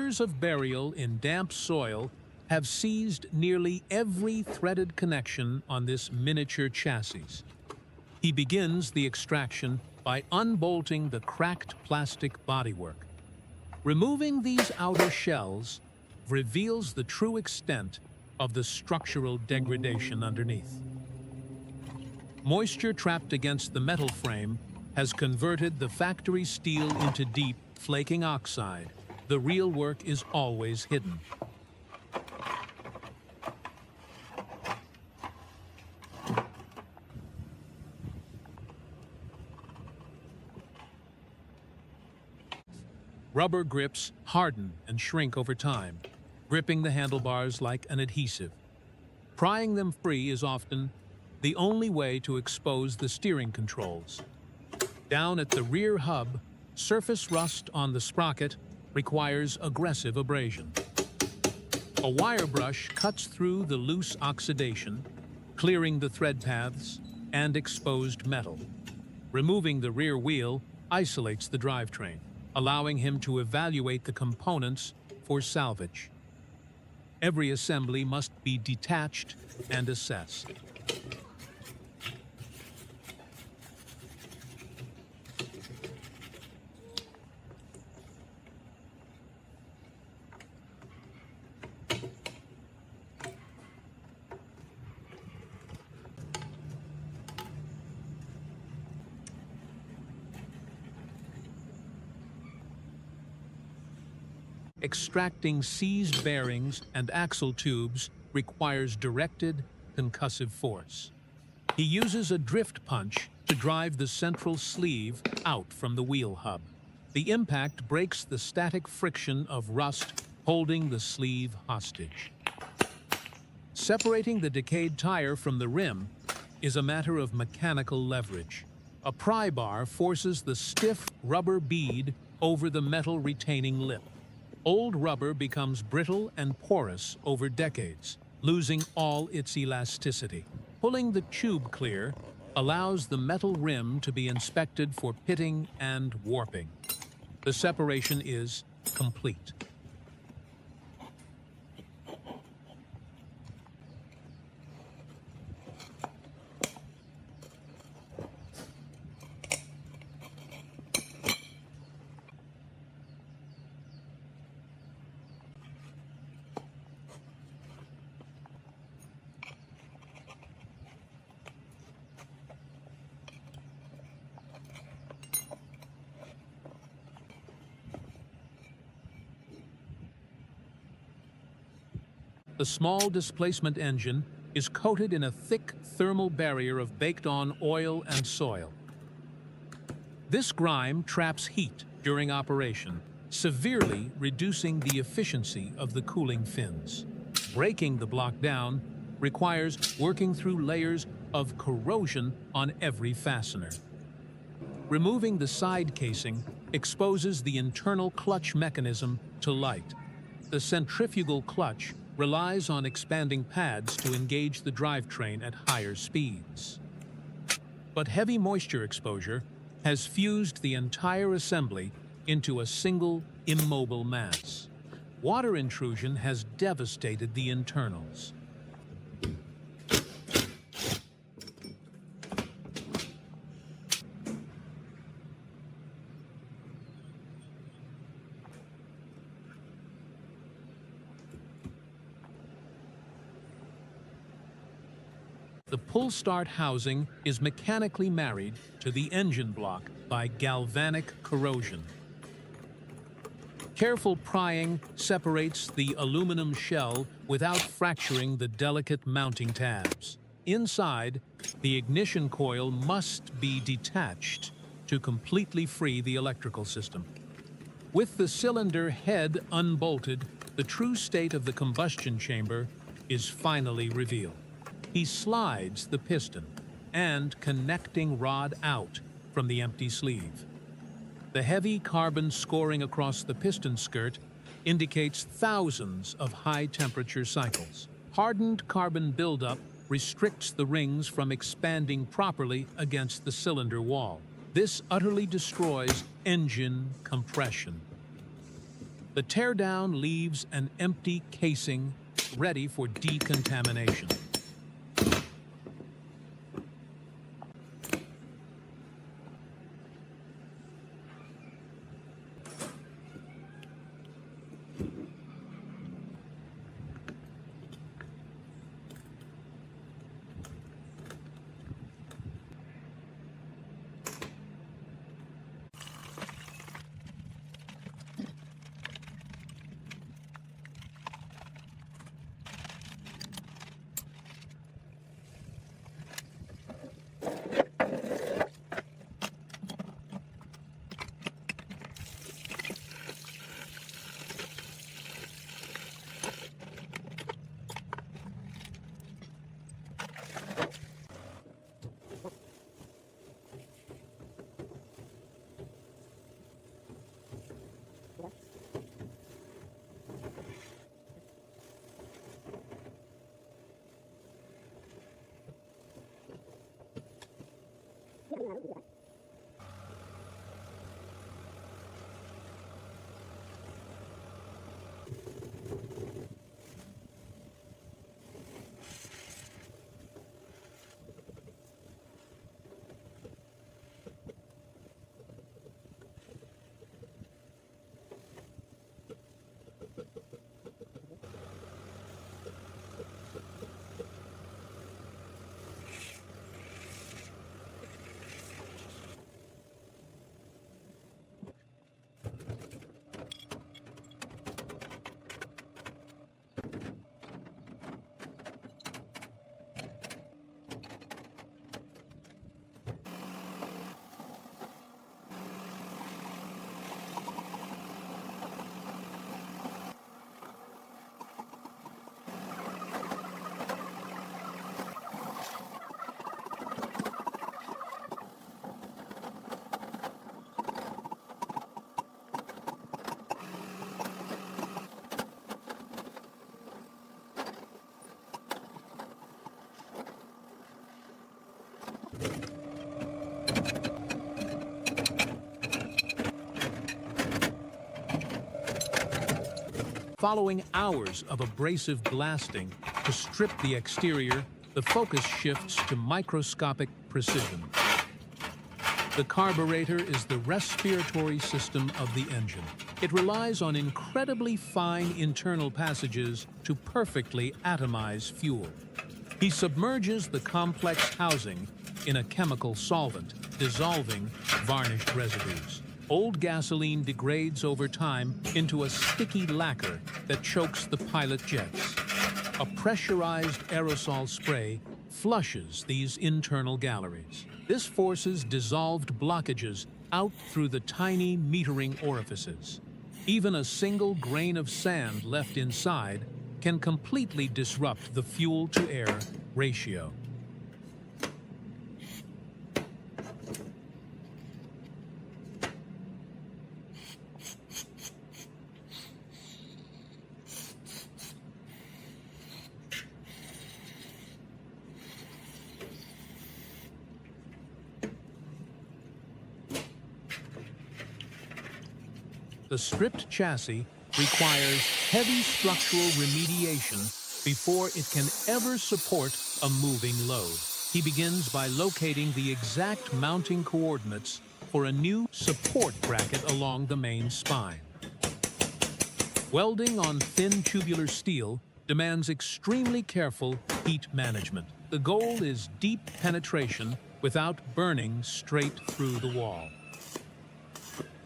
Years of burial in damp soil have seized nearly every threaded connection on this miniature chassis. He begins the extraction by unbolting the cracked plastic bodywork. Removing these outer shells reveals the true extent of the structural degradation underneath. Moisture trapped against the metal frame has converted the factory steel into deep, flaking oxide. The real work is always hidden. Rubber grips harden and shrink over time, gripping the handlebars like an adhesive. Prying them free is often the only way to expose the steering controls. Down at the rear hub, surface rust on the sprocket requires aggressive abrasion. A wire brush cuts through the loose oxidation, clearing the thread paths and exposed metal. Removing the rear wheel isolates the drivetrain, allowing him to evaluate the components for salvage. Every assembly must be detached and assessed. Extracting seized bearings and axle tubes requires directed, concussive force. He uses a drift punch to drive the central sleeve out from the wheel hub. The impact breaks the static friction of rust holding the sleeve hostage. Separating the decayed tire from the rim is a matter of mechanical leverage. A pry bar forces the stiff rubber bead over the metal retaining lip. Old rubber becomes brittle and porous over decades, losing all its elasticity. Pulling the tube clear allows the metal rim to be inspected for pitting and warping. The separation is complete. The small displacement engine is coated in a thick thermal barrier of baked-on oil and soil. This grime traps heat during operation, severely reducing the efficiency of the cooling fins. Breaking the block down requires working through layers of corrosion on every fastener. Removing the side casing exposes the internal clutch mechanism to light. The centrifugal clutch relies on expanding pads to engage the drivetrain at higher speeds. But heavy moisture exposure has fused the entire assembly into a single, immobile mass. Water intrusion has devastated the internals. The pull-start housing is mechanically married to the engine block by galvanic corrosion. Careful prying separates the aluminum shell without fracturing the delicate mounting tabs. Inside, the ignition coil must be detached to completely free the electrical system. With the cylinder head unbolted, the true state of the combustion chamber is finally revealed. He slides the piston and connecting rod out from the empty sleeve. The heavy carbon scoring across the piston skirt indicates thousands of high-temperature cycles. Hardened carbon buildup restricts the rings from expanding properly against the cylinder wall. This utterly destroys engine compression. The teardown leaves an empty casing ready for decontamination. Following hours of abrasive blasting to strip the exterior, the focus shifts to microscopic precision. The carburetor is the respiratory system of the engine. It relies on incredibly fine internal passages to perfectly atomize fuel. He submerges the complex housing in a chemical solvent, dissolving varnished residues. Old gasoline degrades over time into a sticky lacquer that chokes the pilot jets. A pressurized aerosol spray flushes these internal galleries. This forces dissolved blockages out through the tiny metering orifices. Even a single grain of sand left inside can completely disrupt the fuel-to-air ratio. The stripped chassis requires heavy structural remediation before it can ever support a moving load. He begins by locating the exact mounting coordinates for a new support bracket along the main spine. Welding on thin tubular steel demands extremely careful heat management. The goal is deep penetration without burning straight through the wall.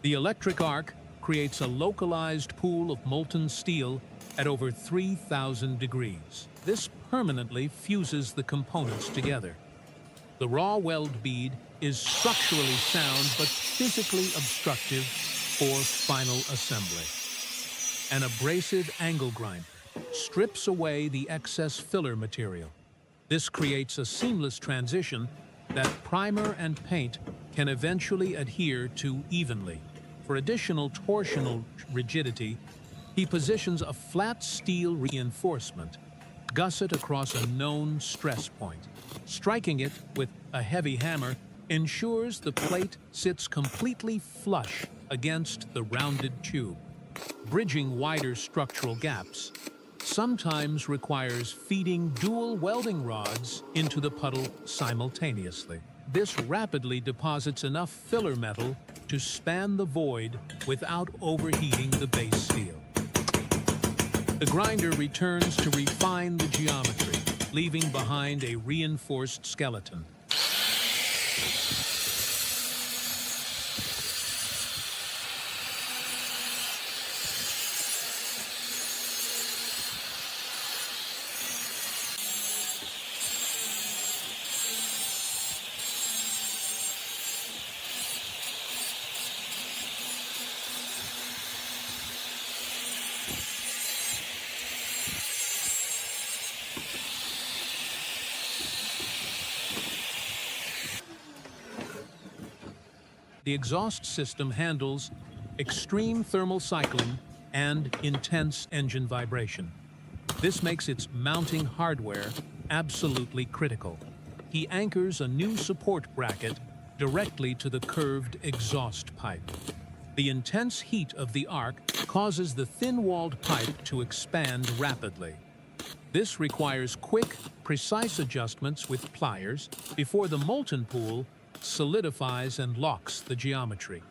The electric arc creates a localized pool of molten steel at over 3,000 degrees. This permanently fuses the components together. The raw weld bead is structurally sound but physically obstructive for final assembly. An abrasive angle grinder strips away the excess filler material. This creates a seamless transition that primer and paint can eventually adhere to evenly. For additional torsional rigidity, he positions a flat steel reinforcement gusset across a known stress point. Striking it with a heavy hammer ensures the plate sits completely flush against the rounded tube. Bridging wider structural gaps sometimes requires feeding dual welding rods into the puddle simultaneously. This rapidly deposits enough filler metal to span the void without overheating the base steel. The grinder returns to refine the geometry, leaving behind a reinforced skeleton. The exhaust system handles extreme thermal cycling and intense engine vibration. This makes its mounting hardware absolutely critical. He anchors a new support bracket directly to the curved exhaust pipe. The intense heat of the arc causes the thin-walled pipe to expand rapidly. This requires quick, precise adjustments with pliers before the molten pool solidifies and locks the geometry.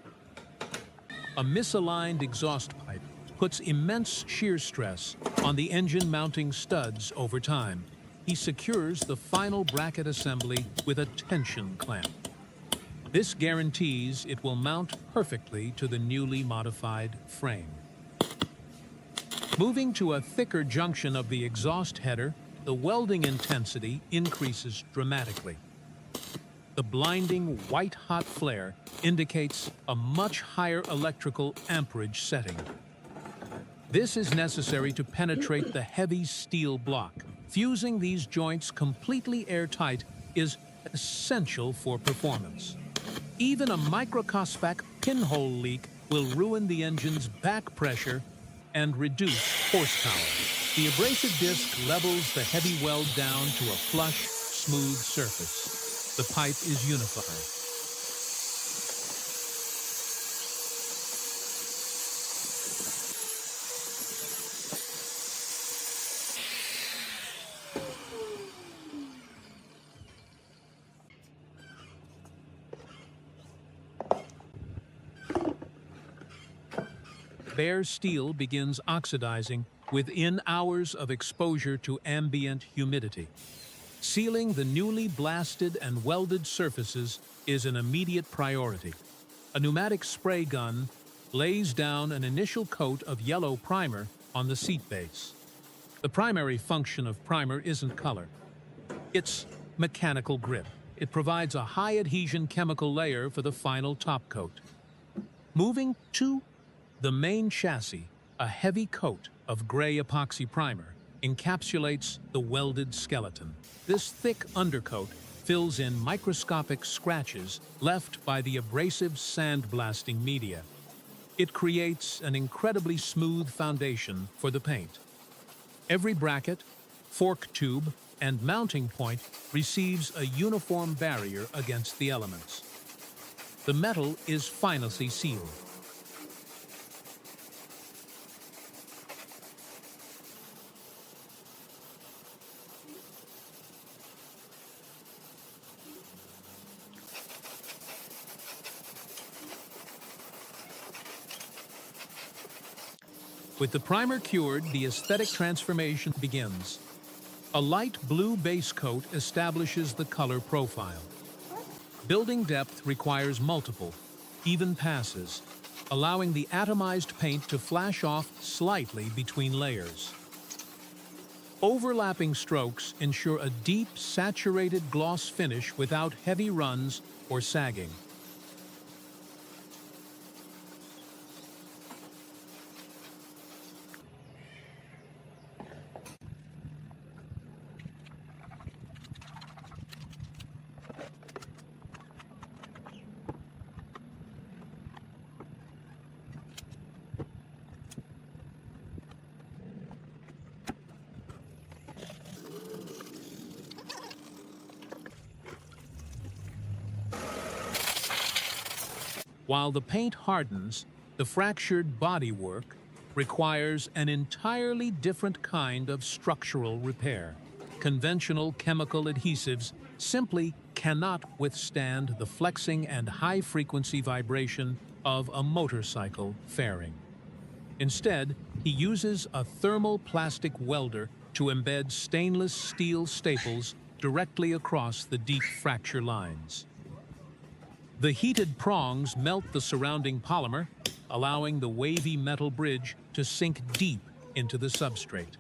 A misaligned exhaust pipe puts immense shear stress on the engine mounting studs over time. He secures the final bracket assembly with a tension clamp. This guarantees it will mount perfectly to the newly modified frame. Moving to a thicker junction of the exhaust header, the welding intensity increases dramatically. The blinding white-hot flare indicates a much higher electrical amperage setting. This is necessary to penetrate the heavy steel block. Fusing these joints completely airtight is essential for performance. Even a microscopic pinhole leak will ruin the engine's back pressure and reduce horsepower. The abrasive disc levels the heavy weld down to a flush, smooth surface. The pipe is unified. Bare steel begins oxidizing within hours of exposure to ambient humidity. Sealing the newly blasted and welded surfaces is an immediate priority. A pneumatic spray gun lays down an initial coat of yellow primer on the seat base. The primary function of primer isn't color. It's mechanical grip. It provides a high-adhesion chemical layer for the final top coat. Moving to the main chassis, a heavy coat of gray epoxy primer encapsulates the welded skeleton. This thick undercoat fills in microscopic scratches left by the abrasive sandblasting media. It creates an incredibly smooth foundation for the paint. Every bracket, fork tube, and mounting point receives a uniform barrier against the elements. The metal is finally sealed. With the primer cured, the aesthetic transformation begins. A light blue base coat establishes the color profile. Building depth requires multiple, even passes, allowing the atomized paint to flash off slightly between layers. Overlapping strokes ensure a deep, saturated gloss finish without heavy runs or sagging. While the paint hardens, the fractured bodywork requires an entirely different kind of structural repair. Conventional chemical adhesives simply cannot withstand the flexing and high-frequency vibration of a motorcycle fairing. Instead, he uses a thermal plastic welder to embed stainless steel staples directly across the deep fracture lines. The heated prongs melt the surrounding polymer, allowing the wavy metal bridge to sink deep into the substrate.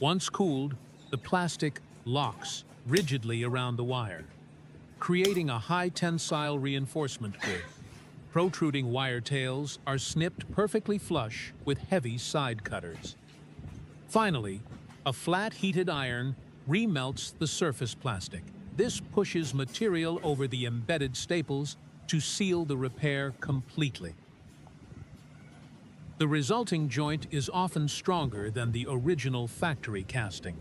Once cooled, the plastic locks rigidly around the wire, creating a high-tensile reinforcement grid. Protruding wire tails are snipped perfectly flush with heavy side cutters. Finally, a flat heated iron remelts the surface plastic. This pushes material over the embedded staples to seal the repair completely. The resulting joint is often stronger than the original factory casting.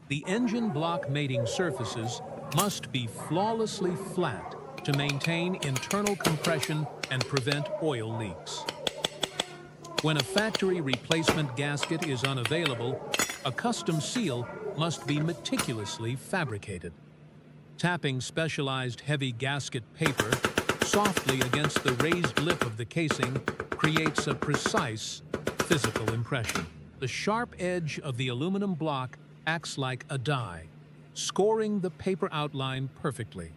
The engine block mating surfaces must be flawlessly flat to maintain internal compression and prevent oil leaks. When a factory replacement gasket is unavailable, a custom seal must be meticulously fabricated. Tapping specialized heavy gasket paper softly against the raised lip of the casing creates a precise physical impression. The sharp edge of the aluminum block acts like a die, scoring the paper outline perfectly.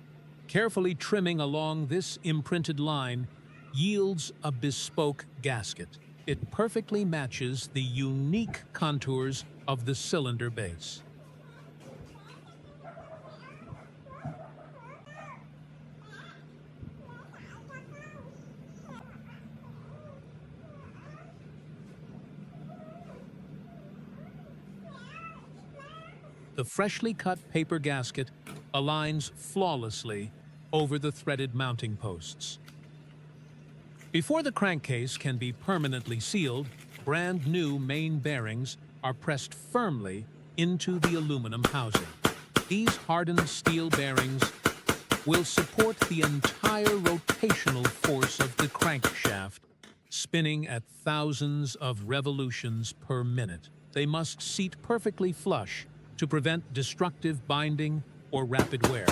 Carefully trimming along this imprinted line yields a bespoke gasket. It perfectly matches the unique contours of the cylinder base. The freshly cut paper gasket aligns flawlessly over the threaded mounting posts. Before the crankcase can be permanently sealed, brand new main bearings are pressed firmly into the aluminum housing. These hardened steel bearings will support the entire rotational force of the crankshaft, spinning at thousands of revolutions per minute. They must seat perfectly flush to prevent destructive binding or rapid wear.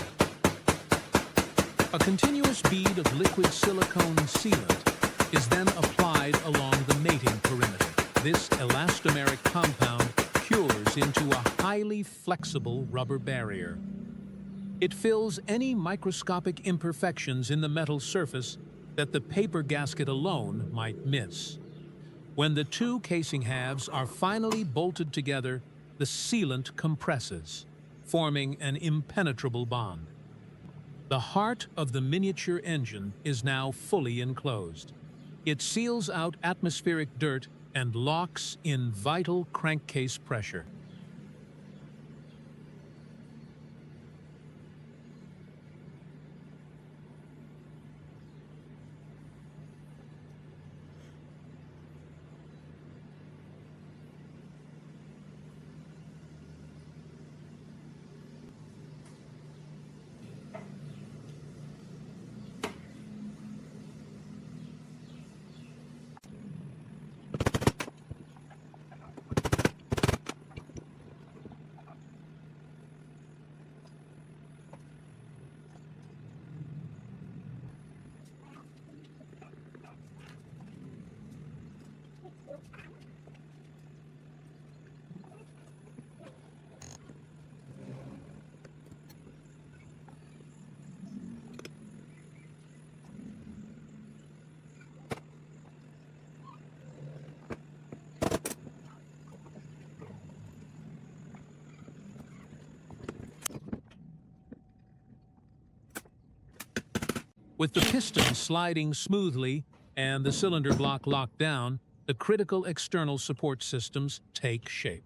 A continuous bead of liquid silicone sealant is then applied along the mating perimeter. This elastomeric compound cures into a highly flexible rubber barrier. It fills any microscopic imperfections in the metal surface that the paper gasket alone might miss. When the two casing halves are finally bolted together, the sealant compresses, forming an impenetrable bond. The heart of the miniature engine is now fully enclosed. It seals out atmospheric dirt and locks in vital crankcase pressure. With the piston sliding smoothly and the cylinder block locked down, the critical external support systems take shape.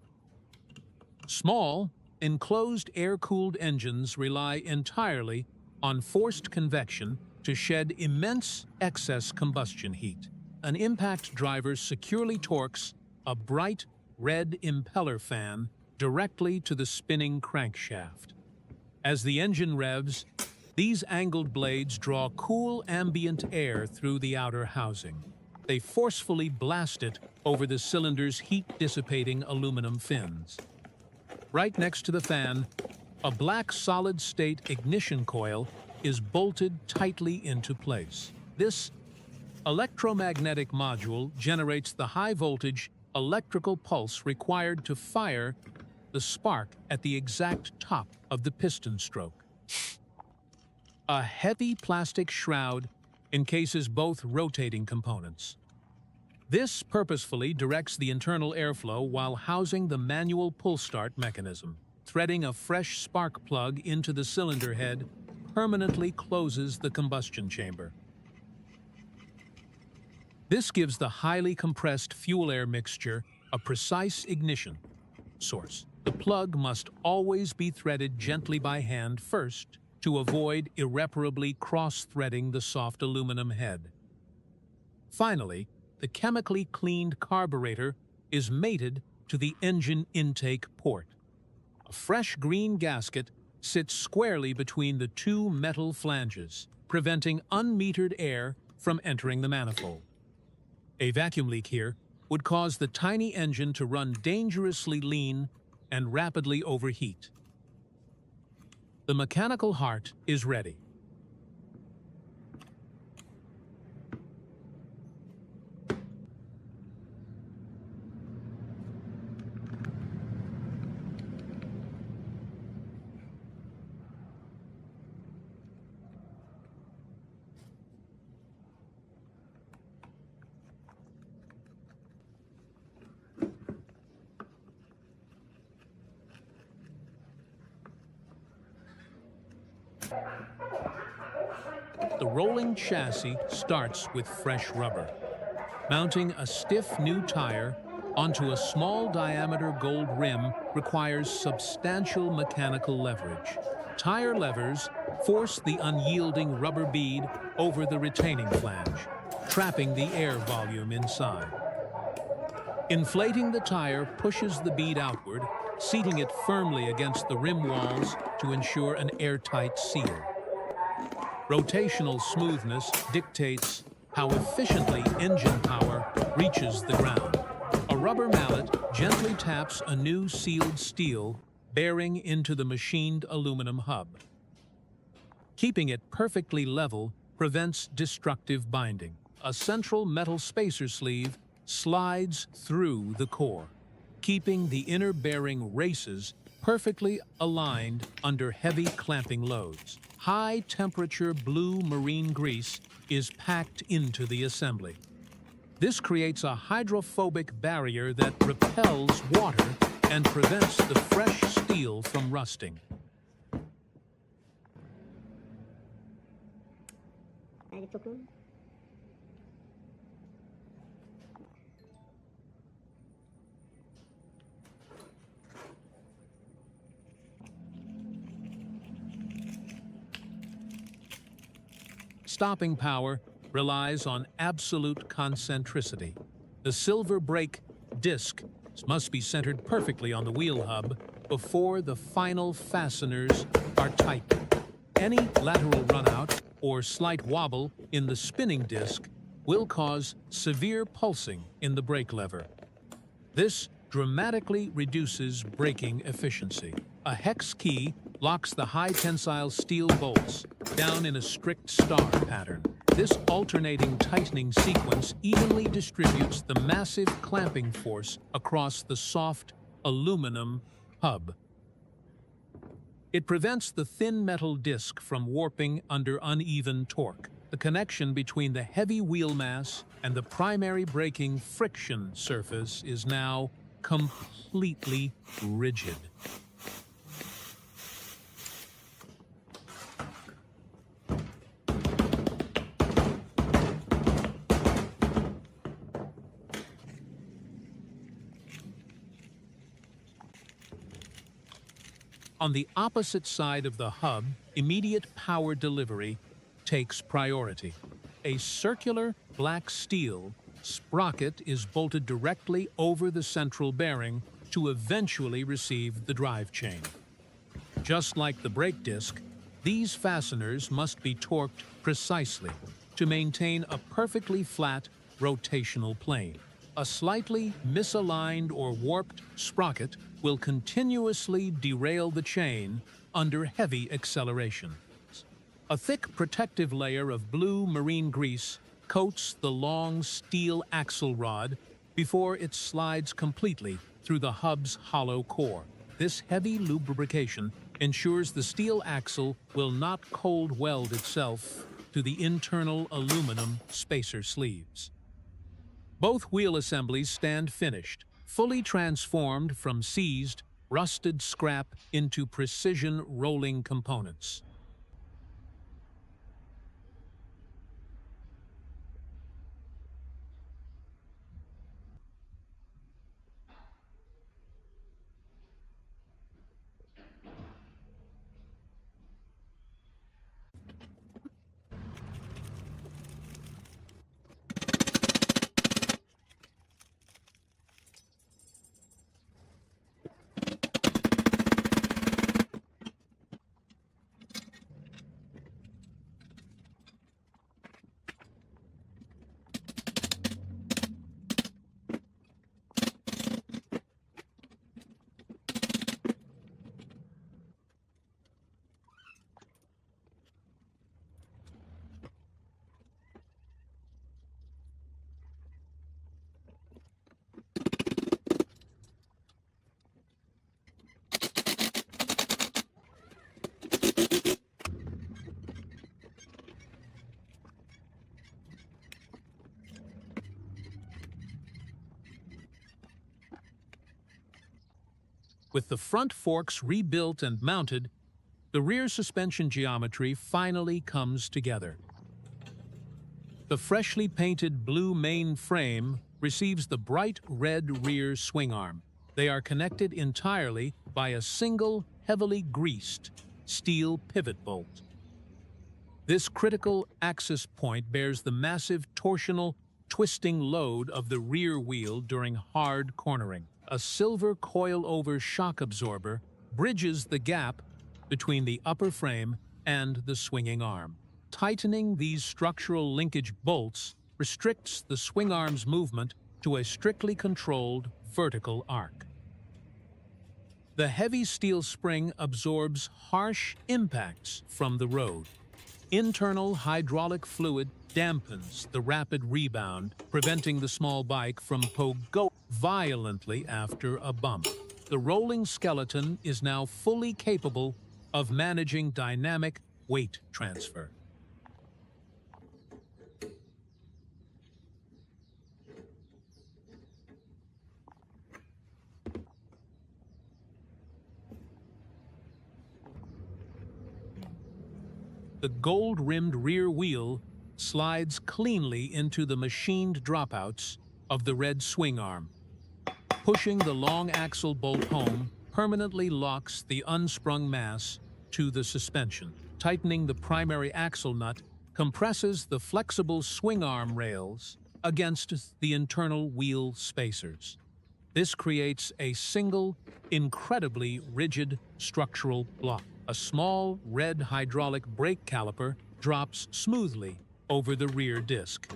Small, enclosed air-cooled engines rely entirely on forced convection to shed immense excess combustion heat. An impact driver securely torques a bright, red impeller fan directly to the spinning crankshaft. As the engine revs, these angled blades draw cool ambient air through the outer housing. They forcefully blast it over the cylinder's heat-dissipating aluminum fins. Right next to the fan, a black solid-state ignition coil is bolted tightly into place. This electromagnetic module generates the high-voltage electrical pulse required to fire the spark at the exact top of the piston stroke. A heavy plastic shroud encases both rotating components. This purposefully directs the internal airflow while housing the manual pull-start mechanism. Threading a fresh spark plug into the cylinder head permanently closes the combustion chamber. This gives the highly compressed fuel-air mixture a precise ignition source. The plug must always be threaded gently by hand first to avoid irreparably cross-threading the soft aluminum head. Finally, the chemically cleaned carburetor is mated to the engine intake port. A fresh green gasket sits squarely between the two metal flanges, preventing unmetered air from entering the manifold. A vacuum leak here would cause the tiny engine to run dangerously lean and rapidly overheat. The mechanical heart is ready. The rolling chassis starts with fresh rubber. Mounting a stiff new tire onto a small diameter gold rim requires substantial mechanical leverage. Tire levers force the unyielding rubber bead over the retaining flange, trapping the air volume inside. Inflating the tire pushes the bead outward, seating it firmly against the rim walls to ensure an airtight seal. Rotational smoothness dictates how efficiently engine power reaches the ground. A rubber mallet gently taps a new sealed steel bearing into the machined aluminum hub. Keeping it perfectly level prevents destructive binding. A central metal spacer sleeve slides through the core, keeping the inner bearing races perfectly aligned under heavy clamping loads. High-temperature blue marine grease is packed into the assembly. This creates a hydrophobic barrier that repels water and prevents the fresh steel from rusting. Stopping power relies on absolute concentricity. The silver brake disc must be centered perfectly on the wheel hub before the final fasteners are tightened. Any lateral runout or slight wobble in the spinning disc will cause severe pulsing in the brake lever. This dramatically reduces braking efficiency. A hex key locks the high-tensile steel bolts down in a strict star pattern. This alternating tightening sequence evenly distributes the massive clamping force across the soft aluminum hub. It prevents the thin metal disc from warping under uneven torque. The connection between the heavy wheel mass and the primary braking friction surface is now completely rigid. On the opposite side of the hub, immediate power delivery takes priority. A circular black steel sprocket is bolted directly over the central bearing to eventually receive the drive chain. Just like the brake disc, these fasteners must be torqued precisely to maintain a perfectly flat rotational plane. A slightly misaligned or warped sprocket will continuously derail the chain under heavy acceleration. A thick protective layer of blue marine grease coats the long steel axle rod before it slides completely through the hub's hollow core. This heavy lubrication ensures the steel axle will not cold weld itself to the internal aluminum spacer sleeves. Both wheel assemblies stand finished, fully transformed from seized, rusted scrap into precision rolling components. With the front forks rebuilt and mounted, the rear suspension geometry finally comes together. The freshly painted blue main frame receives the bright red rear swing arm. They are connected entirely by a single, heavily greased steel pivot bolt. This critical axis point bears the massive torsional, twisting load of the rear wheel during hard cornering. A silver coil-over shock absorber bridges the gap between the upper frame and the swinging arm. Tightening these structural linkage bolts restricts the swing arm's movement to a strictly controlled vertical arc. The heavy steel spring absorbs harsh impacts from the road. Internal hydraulic fluid dampens the rapid rebound, preventing the small bike from going violently after a bump. The rolling skeleton is now fully capable of managing dynamic weight transfer. The gold-rimmed rear wheel slides cleanly into the machined dropouts of the red swing arm. Pushing the long axle bolt home permanently locks the unsprung mass to the suspension. Tightening the primary axle nut compresses the flexible swing arm rails against the internal wheel spacers. This creates a single, incredibly rigid structural block. A small red hydraulic brake caliper drops smoothly over the rear disc.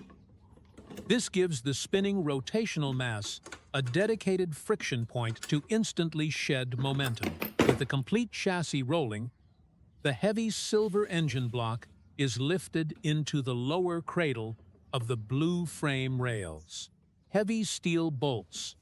This gives the spinning rotational mass a dedicated friction point to instantly shed momentum. With the complete chassis rolling, the heavy silver engine block is lifted into the lower cradle of the blue frame rails. Heavy steel bolts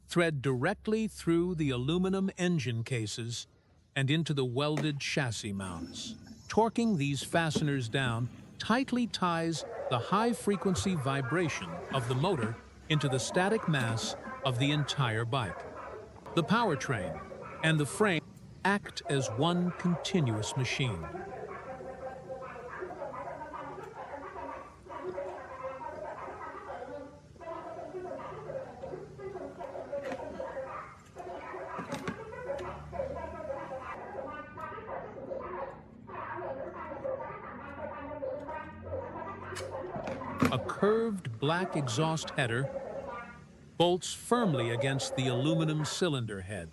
thread directly through the aluminum engine cases and into the welded chassis mounts. Torquing these fasteners down tightly ties the high-frequency vibration of the motor into the static mass of the entire bike. The powertrain and the frame act as one continuous machine. A curved black exhaust header bolts firmly against the aluminum cylinder head.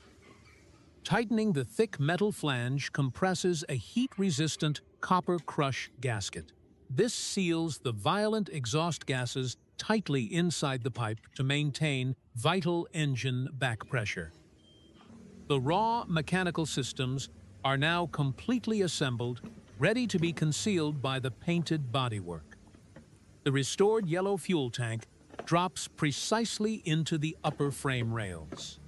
Tightening the thick metal flange compresses a heat-resistant copper crush gasket. This seals the violent exhaust gases tightly inside the pipe to maintain vital engine back pressure. The raw mechanical systems are now completely assembled, ready to be concealed by the painted bodywork. The restored yellow fuel tank drops precisely into the upper frame rails.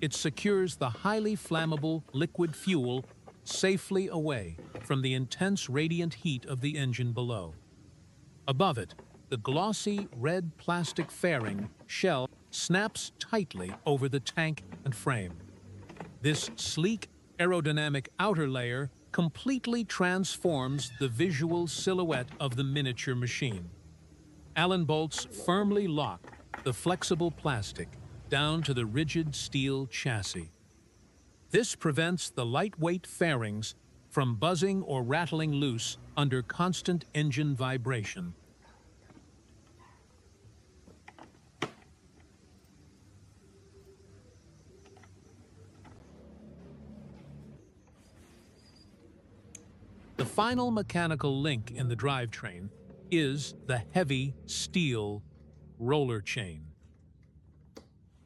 It secures the highly flammable liquid fuel safely away from the intense radiant heat of the engine below. Above it, the glossy red plastic fairing shell snaps tightly over the tank and frame. This sleek, aerodynamic outer layer completely transforms the visual silhouette of the miniature machine. Allen bolts firmly lock the flexible plastic down to the rigid steel chassis. This prevents the lightweight fairings from buzzing or rattling loose under constant engine vibration. The final mechanical link in the drivetrain is the heavy steel roller chain.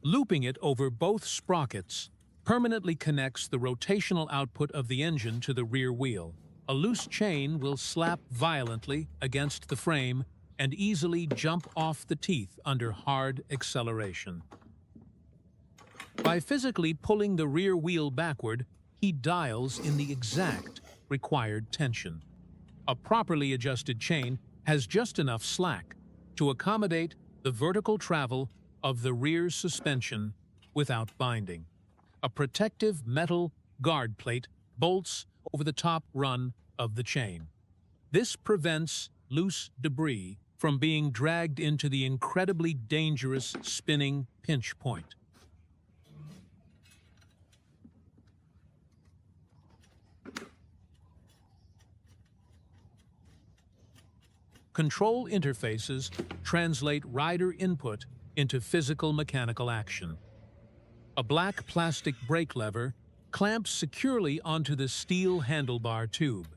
Looping it over both sprockets permanently connects the rotational output of the engine to the rear wheel. A loose chain will slap violently against the frame and easily jump off the teeth under hard acceleration. By physically pulling the rear wheel backward, he dials in the exact required tension. A properly adjusted chain has just enough slack to accommodate the vertical travel of the rear suspension without binding. A protective metal guard plate bolts over the top run of the chain. This prevents loose debris from being dragged into the incredibly dangerous spinning pinch point. Control interfaces translate rider input into physical mechanical action. A black plastic brake lever clamps securely onto the steel handlebar tube.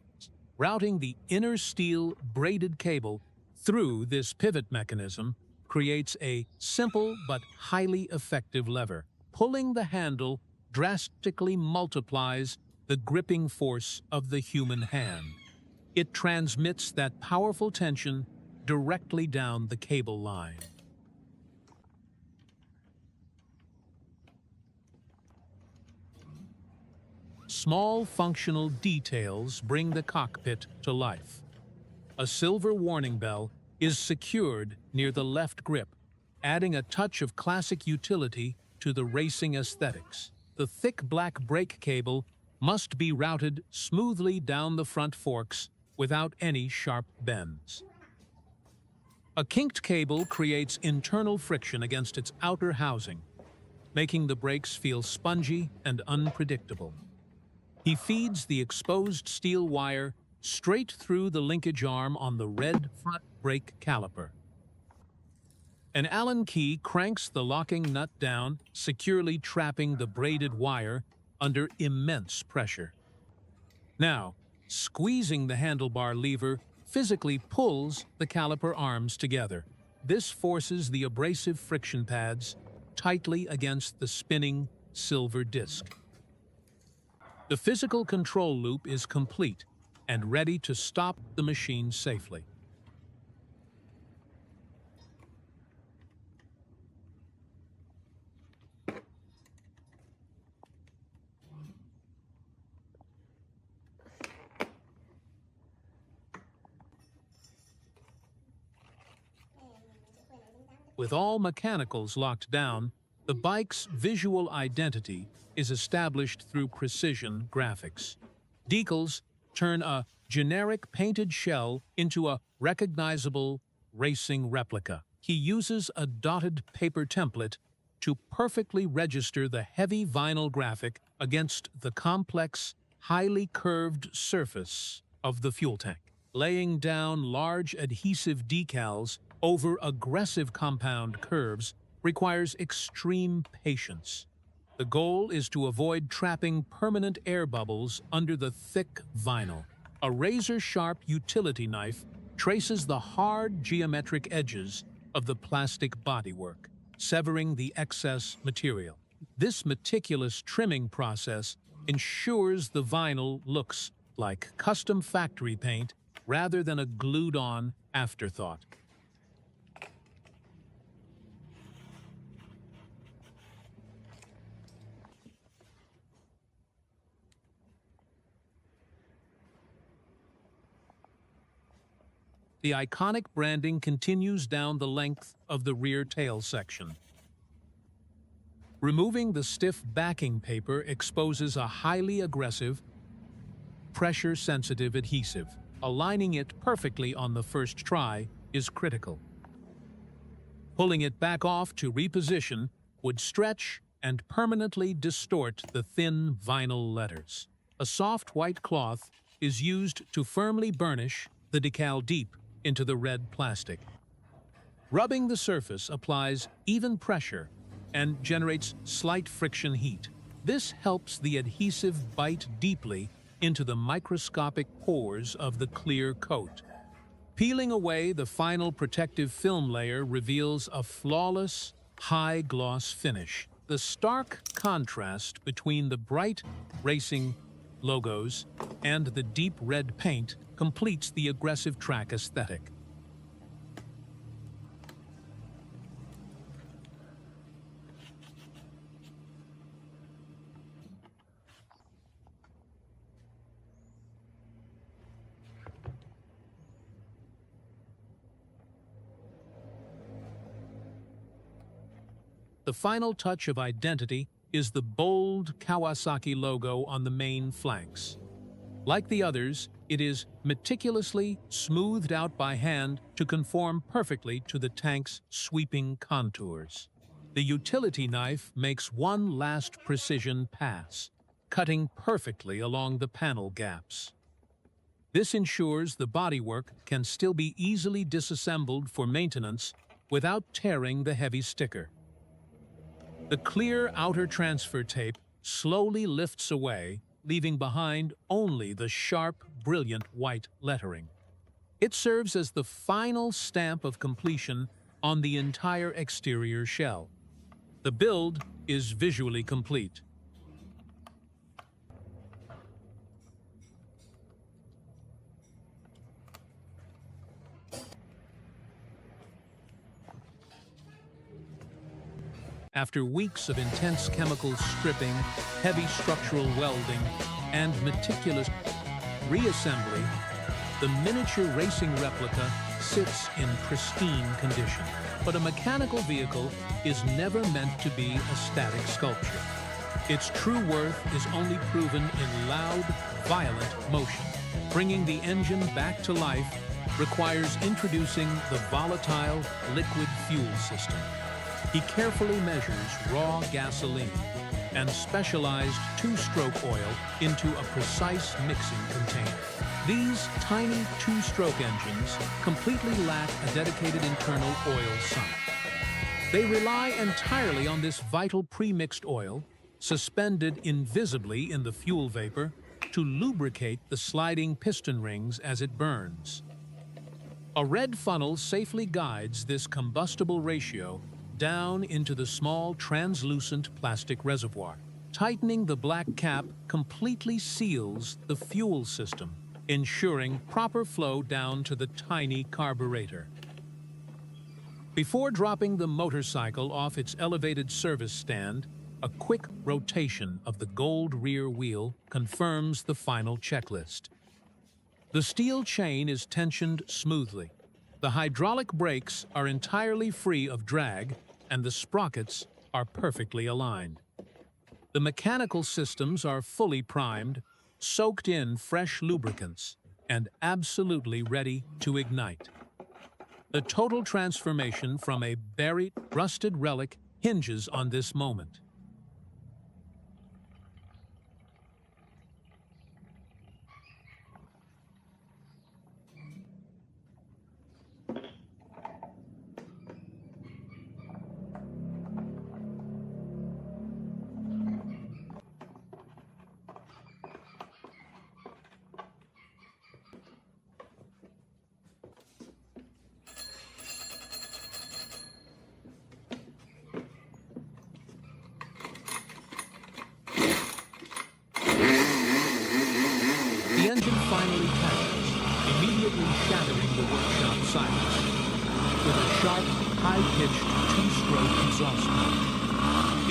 Routing the inner steel braided cable through this pivot mechanism creates a simple but highly effective lever. Pulling the handle drastically multiplies the gripping force of the human hand. It transmits that powerful tension directly down the cable line. Small functional details bring the cockpit to life. A silver warning bell is secured near the left grip, adding a touch of classic utility to the racing aesthetics. The thick black brake cable must be routed smoothly down the front forks without any sharp bends. A kinked cable creates internal friction against its outer housing, making the brakes feel spongy and unpredictable. He feeds the exposed steel wire straight through the linkage arm on the red front brake caliper. An Allen key cranks the locking nut down, securely trapping the braided wire under immense pressure. Now, squeezing the handlebar lever physically pulls the caliper arms together. This forces the abrasive friction pads tightly against the spinning silver disc. The physical control loop is complete and ready to stop the machine safely. With all mechanicals locked down, the bike's visual identity is established through precision graphics. Decals turn a generic painted shell into a recognizable racing replica. He uses a dotted paper template to perfectly register the heavy vinyl graphic against the complex, highly curved surface of the fuel tank. Laying down large adhesive decals over aggressive compound curves requires extreme patience. The goal is to avoid trapping permanent air bubbles under the thick vinyl. A razor-sharp utility knife traces the hard geometric edges of the plastic bodywork, severing the excess material. This meticulous trimming process ensures the vinyl looks like custom factory paint rather than a glued-on afterthought. The iconic branding continues down the length of the rear tail section. Removing the stiff backing paper exposes a highly aggressive, pressure-sensitive adhesive. Aligning it perfectly on the first try is critical. Pulling it back off to reposition would stretch and permanently distort the thin vinyl letters. A soft white cloth is used to firmly burnish the decal deep into the red plastic. Rubbing the surface applies even pressure and generates slight friction heat. This helps the adhesive bite deeply into the microscopic pores of the clear coat. Peeling away the final protective film layer reveals a flawless, high-gloss finish. The stark contrast between the bright racing logos and the deep red paint completes the aggressive track aesthetic. The final touch of identity is the bold Kawasaki logo on the main flanks. Like the others, it is meticulously smoothed out by hand to conform perfectly to the tank's sweeping contours. The utility knife makes one last precision pass, cutting perfectly along the panel gaps. This ensures the bodywork can still be easily disassembled for maintenance without tearing the heavy sticker. The clear outer transfer tape slowly lifts away, leaving behind only the sharp, brilliant white lettering. It serves as the final stamp of completion on the entire exterior shell. The build is visually complete. After weeks of intense chemical stripping, heavy structural welding, and meticulous reassembly, the miniature racing replica sits in pristine condition. But a mechanical vehicle is never meant to be a static sculpture. Its true worth is only proven in loud, violent motion. Bringing the engine back to life requires introducing the volatile liquid fuel system. He carefully measures raw gasoline and specialized two-stroke oil into a precise mixing container. These tiny two-stroke engines completely lack a dedicated internal oil sump. They rely entirely on this vital pre-mixed oil, suspended invisibly in the fuel vapor, to lubricate the sliding piston rings as it burns. A red funnel safely guides this combustible ratio down into the small translucent plastic reservoir. Tightening the black cap completely seals the fuel system, ensuring proper flow down to the tiny carburetor. Before dropping the motorcycle off its elevated service stand, a quick rotation of the gold rear wheel confirms the final checklist. The steel chain is tensioned smoothly. The hydraulic brakes are entirely free of drag, and the sprockets are perfectly aligned. The mechanical systems are fully primed, soaked in fresh lubricants, and absolutely ready to ignite. The total transformation from a buried, rusted relic hinges on this moment. deliberately shattering the workshop silence. With a sharp, high-pitched two-stroke exhaust note,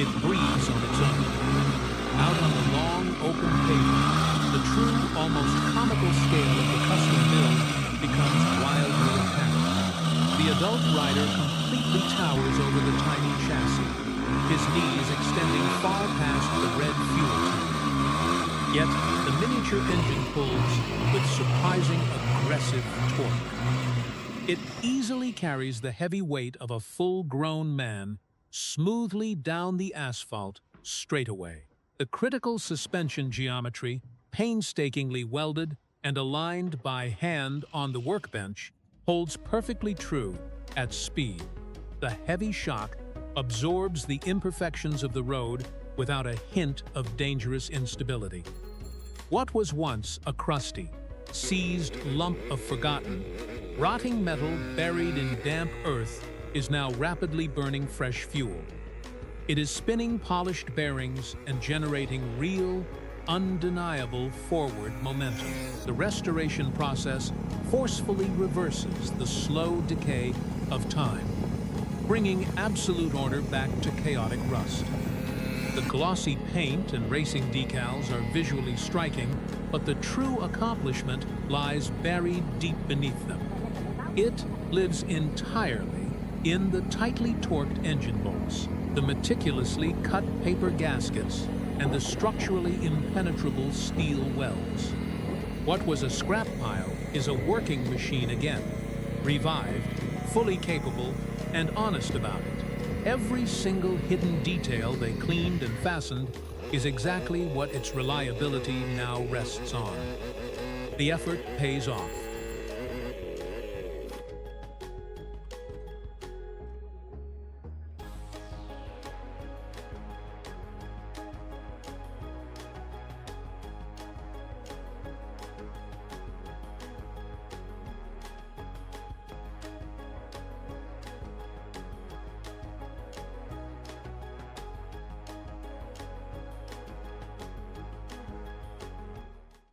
it breathes on its own. Out on the long, open pavement, the true, almost comical scale of the custom build becomes wildly apparent. The adult rider completely towers over the tiny chassis, his knees extending far past the red fuel tank. Yet, the miniature engine pulls with surprising aggressive torque. It easily carries the heavy weight of a full-grown man smoothly down the asphalt straight away. The critical suspension geometry, painstakingly welded and aligned by hand on the workbench, holds perfectly true at speed. The heavy shock absorbs the imperfections of the road without a hint of dangerous instability. What was once a crusty, seized lump of forgotten, rotting metal buried in damp earth is now rapidly burning fresh fuel. It is spinning polished bearings and generating real, undeniable forward momentum. The restoration process forcefully reverses the slow decay of time, bringing absolute order back to chaotic rust. The glossy paint and racing decals are visually striking, but the true accomplishment lies buried deep beneath them. It lives entirely in the tightly torqued engine bolts, the meticulously cut paper gaskets, and the structurally impenetrable steel welds. What was a scrap pile is a working machine again, revived, fully capable, and honest about it. Every single hidden detail they cleaned and fastened is exactly what its reliability now rests on. The effort pays off.